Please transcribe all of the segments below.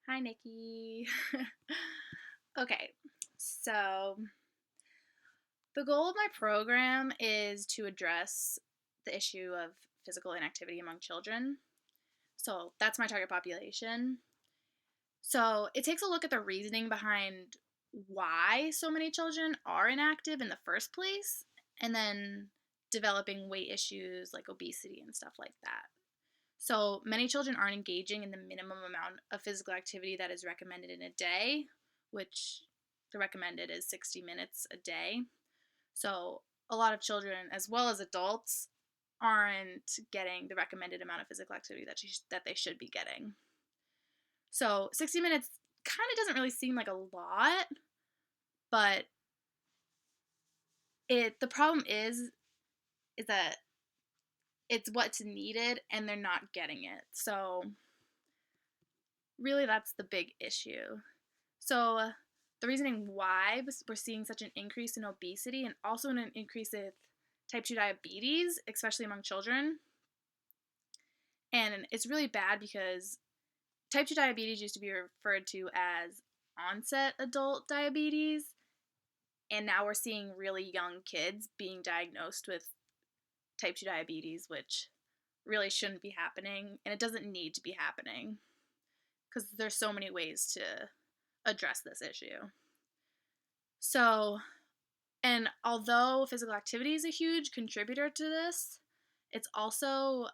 Hi, Nikki. Okay, so the goal of my program is to address the issue of physical inactivity among children. So that's my target population. So it takes a look at the reasoning behind why so many children are inactive in the first place, and then developing weight issues like obesity and stuff like that. So many children aren't engaging in the minimum amount of physical activity that is recommended in a day, which the recommended is 60 minutes a day. So a lot of children, as well as adults, aren't getting the recommended amount of physical activity that they should be getting. So 60 minutes kind of doesn't really seem like a lot, but the problem is that it's what's needed and they're not getting it. So really that's the big issue. So the reasoning why we're seeing such an increase in obesity and also an increase in type 2 diabetes, especially among children. And it's really bad because type 2 diabetes used to be referred to as onset adult diabetes, and now we're seeing really young kids being diagnosed with type 2 diabetes, which really shouldn't be happening, and it doesn't need to be happening because there's so many ways to address this issue. So, and although physical activity is a huge contributor to this, it's also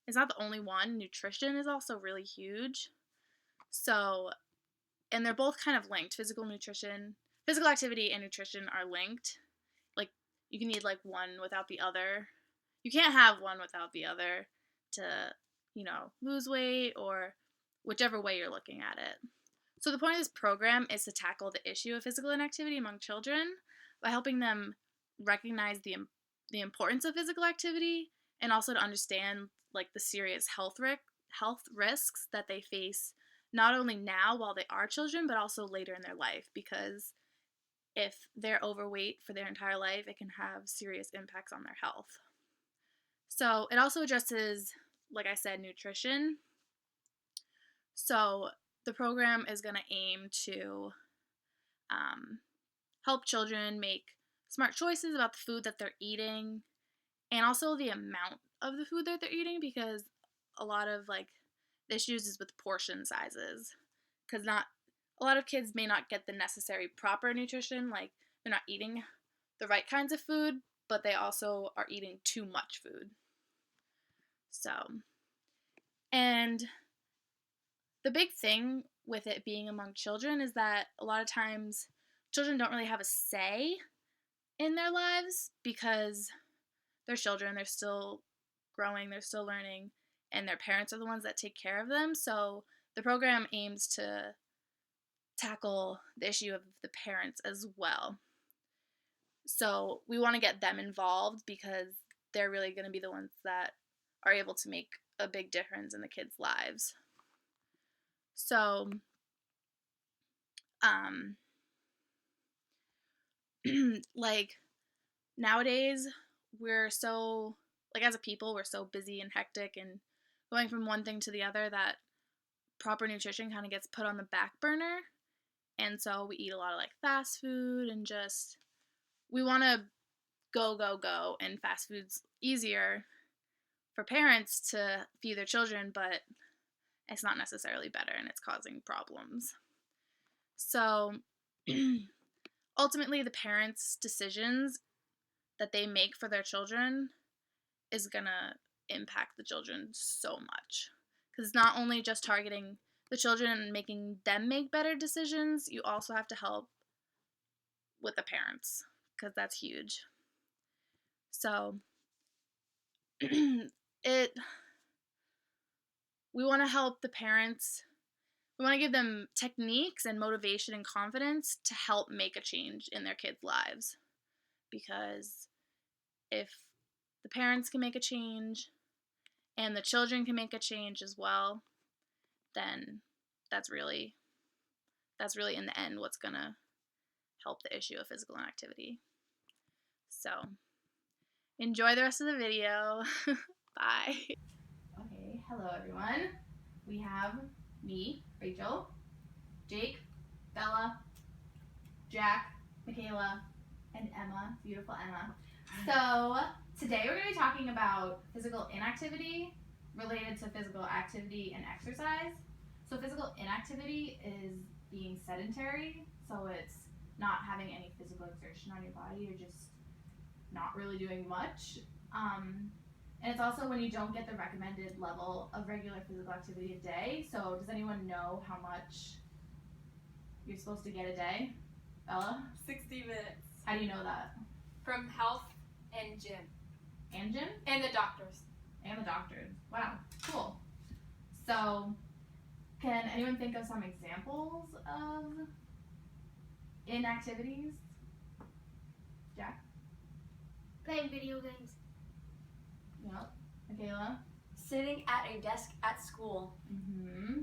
it's not the only one. Nutrition is also really huge. So, and they're both kind of linked. Physical activity and nutrition are linked. Like you can need like one without the other. You can't have one without the other to, lose weight or whichever way you're looking at it. So the point of this program is to tackle the issue of physical inactivity among children by helping them recognize the importance of physical activity and also to understand like the serious health risks that they face not only now while they are children but also later in their life, because if they're overweight for their entire life, it can have serious impacts on their health. So it also addresses, like I said, nutrition. So the program is going to aim to help children make smart choices about the food that they're eating and also the amount of the food that they're eating, because a lot of like the issues is with portion sizes, because not a lot of kids may not get the necessary proper nutrition, like they're not eating the right kinds of food, but they also are eating too much food. So, and the big thing with it being among children is that a lot of times children don't really have a say in their lives because they're children, they're still growing, they're still learning, and their parents are the ones that take care of them. So the program aims to tackle the issue of the parents as well. So we want to get them involved because they're really going to be the ones that are able to make a big difference in the kids' lives. So, like nowadays, we're so, like as a people, we're so busy and hectic and going from one thing to the other that proper nutrition kind of gets put on the back burner. And so we eat a lot of like fast food and just, we want to go, go, go. And fast food's easier for parents to feed their children, but it's not necessarily better and it's causing problems. So ultimately, the parents' decisions that they make for their children is going to impact the children so much. Because it's not only just targeting the children and making them make better decisions, you also have to help with the parents, because that's huge. So it we want to help the parents. We want to give them techniques and motivation and confidence to help make a change in their kids' lives. Because if the parents can make a change and the children can make a change as well, then that's really in the end what's going to help the issue of physical inactivity. So enjoy the rest of the video. Bye. Okay, hello everyone. We have me, Rachel, Jake, Bella, Jack, Michaela, and Emma, beautiful Emma. So today we're going to be talking about physical inactivity related to physical activity and exercise. So physical inactivity is being sedentary, so it's not having any physical exertion on your body. You're just not really doing much. And it's also when you don't get the recommended level of regular physical activity a day. So does anyone know how much you're supposed to get a day? Bella? 60 minutes. How do you know that? From health and gym. And gym? And the doctors. And the doctors. Wow, cool. So can anyone think of some examples of inactivities? Jack? Playing video games. Yep. Michaela? Sitting at a desk at school. Mm-hmm.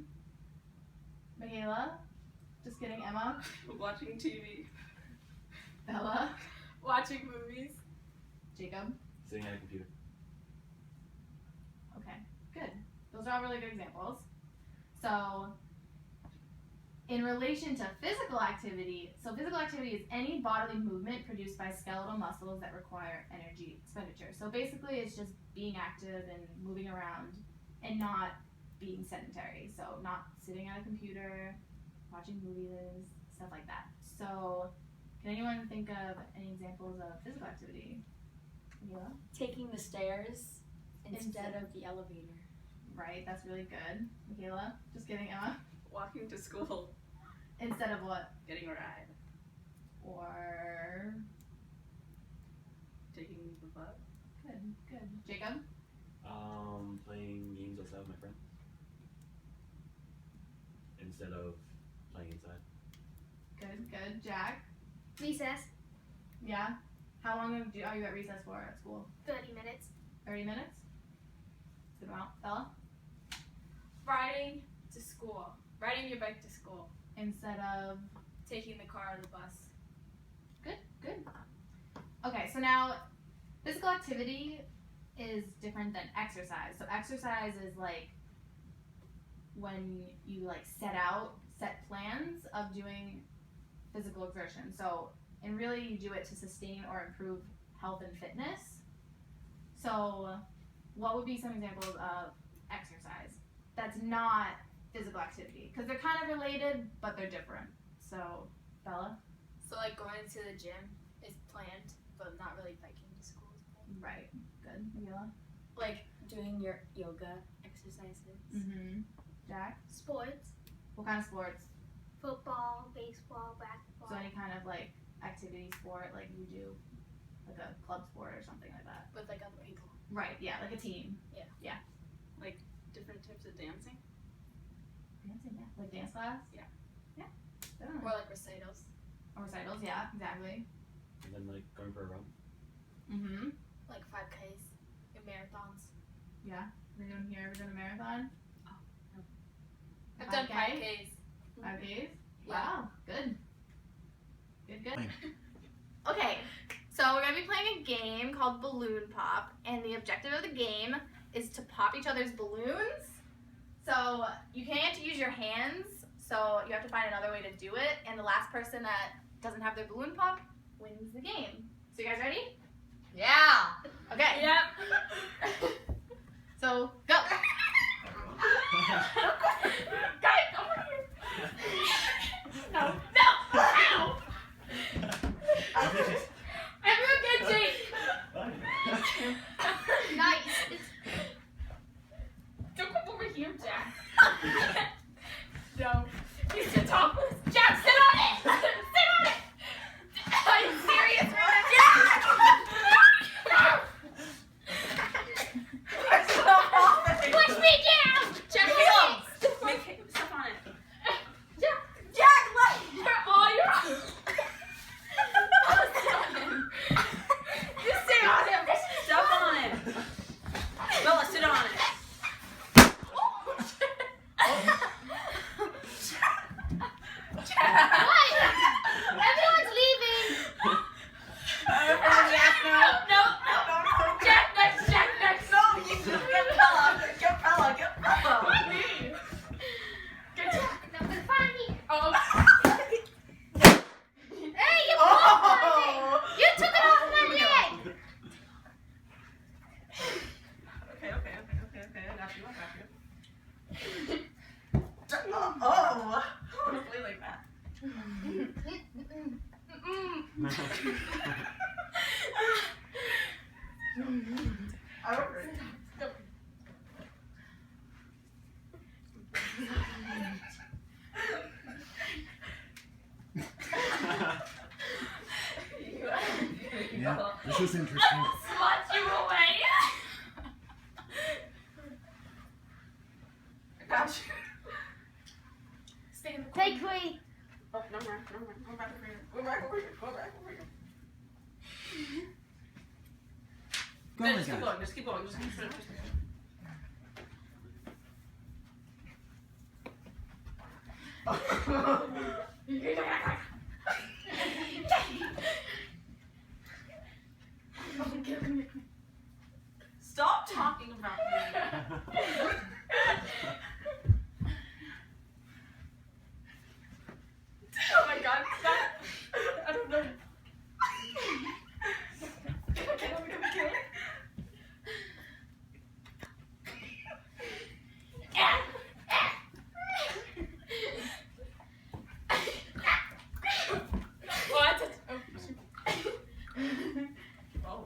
Michaela? Just kidding. Emma? Watching TV. Bella? Watching movies. Jacob? Sitting at a computer. Okay, good. Those are all really good examples. So, in relation to physical activity, so physical activity is any bodily movement produced by skeletal muscles that require energy expenditure. So basically it's just being active and moving around and not being sedentary. So not sitting at a computer, watching movies, stuff like that. So can anyone think of any examples of physical activity? Yeah. Taking the stairs instead of the elevator. Right, that's really good. Michaela? Just kidding, Emma? Walking to school. Instead of what? Getting a ride. Or Taking the bus. good. Jacob? Playing games outside with my friends instead of playing inside. Good. Jack? Recess. Yeah? How long are you at recess for at school? 30 minutes. 30 minutes? Good amount. Bella? Riding to school. Riding your bike to school. Instead of... Taking the car or the bus. Good. Okay, so now physical activity is different than exercise. So exercise is like when you like set plans of doing physical exertion. So, and really you do it to sustain or improve health and fitness. So what would be some examples of exercise that's not physical activity? Because they're kind of related, but they're different. So, Bella? So like going to the gym is planned, but not really biking to school is planned. Right. Good. Michaela? Like doing your yoga exercises. Mm-hmm. Jack? Sports. What kind of sports? Football, baseball, basketball. So any kind of like activity sport, like you do, like a club sport or something like that. With like other people. Right. Yeah, like a team. Like different types of dancing. Dancing, yeah. Like dance class. Yeah. Definitely. Or like recitals. Or recitals. Yeah, exactly. And then like going for a run. Mm-hmm. Like 5Ks and marathons. Yeah. Anyone here ever done a marathon? I've done 5K? 5Ks. 5Ks? Yeah. Wow. Good. Okay, so we're gonna be playing a game called Balloon Pop, and the objective of the game is to pop each other's balloons. So you can't use your hands, so you have to find another way to do it, and the last person that doesn't have their balloon pop wins the game. So you guys ready? Yeah. Okay. Yep. So go. Guys, over here. No. Ow. Everyone get Jake. Nice. Don't come over here, Jack. No. He's too topless. Jack, sit on it! Sit on it! Are you serious right now? Jack! Push me down! Jack, make stuff on it. Jack, what? Oh, you're sit on him. You sit on him. Stuff on it. Bella, sit on it. Oh, Oh! Hopefully like that. I don't really. Yeah, this is interesting. Swat you away. I got you. Stay in the corner. Take me. Oh, never mind. Go back over here. Go back over here. Go, No, my just keep guy. going. Just keep going. Stop talking about me. Oh my god, stop. I don't know. Kill it. What? Oh.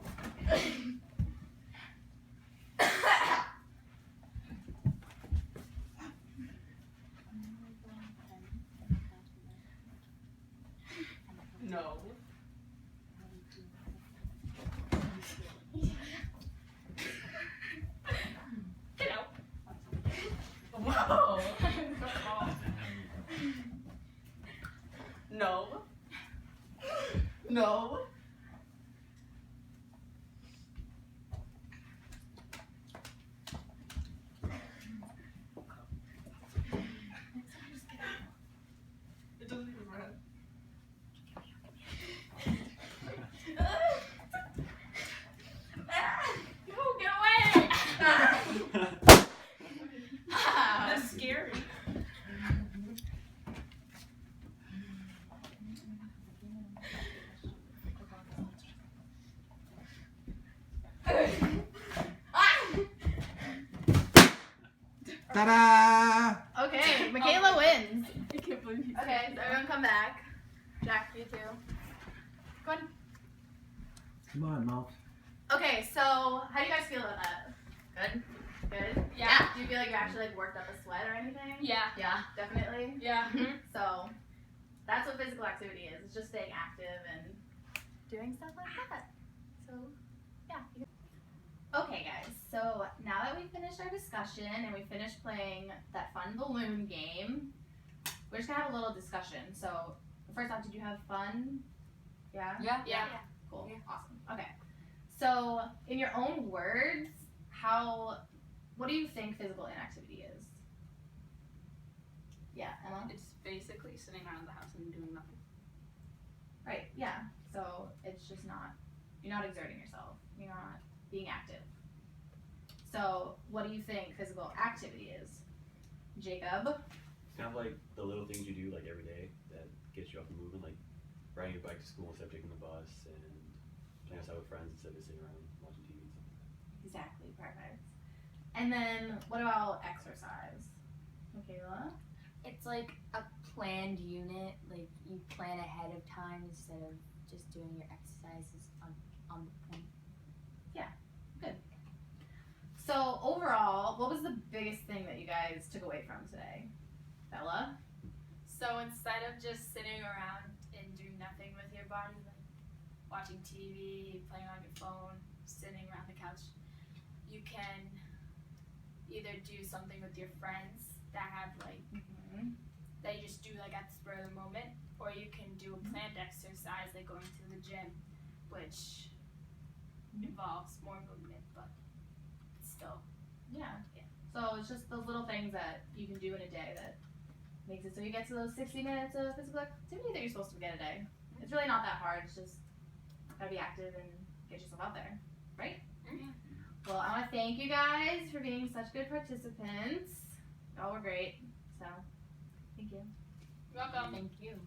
No. Get out. Whoa. No. No. It doesn't even run. No, get away! That's scary. Ta-da! Okay, Michaela wins. I can't believe you. Okay, so everyone come back. Jack, you too. Go on. Come on, mouth. Okay, so how do you guys feel about that? Good? Good? Yeah. Do you feel like you actually like worked up a sweat or anything? Yeah. Yeah, definitely. Yeah. So that's what physical activity is. It's just staying active and doing stuff like that. So yeah. Okay guys, so now that we finished our discussion and we finished playing that fun balloon game, we're just gonna have a little discussion. So first off, did you have fun? Yeah? Yeah. Cool. Yeah. Awesome. Okay. So in your own words, what do you think physical inactivity is? Yeah, Emma? It's basically sitting around the house and doing nothing. Right, yeah. So it's just you're not exerting yourself. You're not being active. So what do you think physical activity is? Jacob? It's kind of like the little things you do like every day that gets you up and moving, like riding your bike to school instead of taking the bus and playing outside with friends instead of sitting around watching TV and stuff like that. Exactly, perfect. And then what about exercise? Michaela? It's like a planned unit. Like you plan ahead of time instead of just doing your exercises on the point. So overall, what was the biggest thing that you guys took away from today? Bella? So instead of just sitting around and doing nothing with your body, like watching TV, playing on your phone, sitting around the couch, you can either do something with your friends that have like that you just do like at the spur of the moment, or you can do a planned exercise like going to the gym, which involves more movement, but still. Yeah. So it's just those little things that you can do in a day that makes it so you get to those 60 minutes of physical activity that you're supposed to get a day. It's really not that hard. It's just gotta be active and get yourself out there, right? Mhm. Well, I want to thank you guys for being such good participants. Y'all were great. So, thank you. Welcome. Thank you.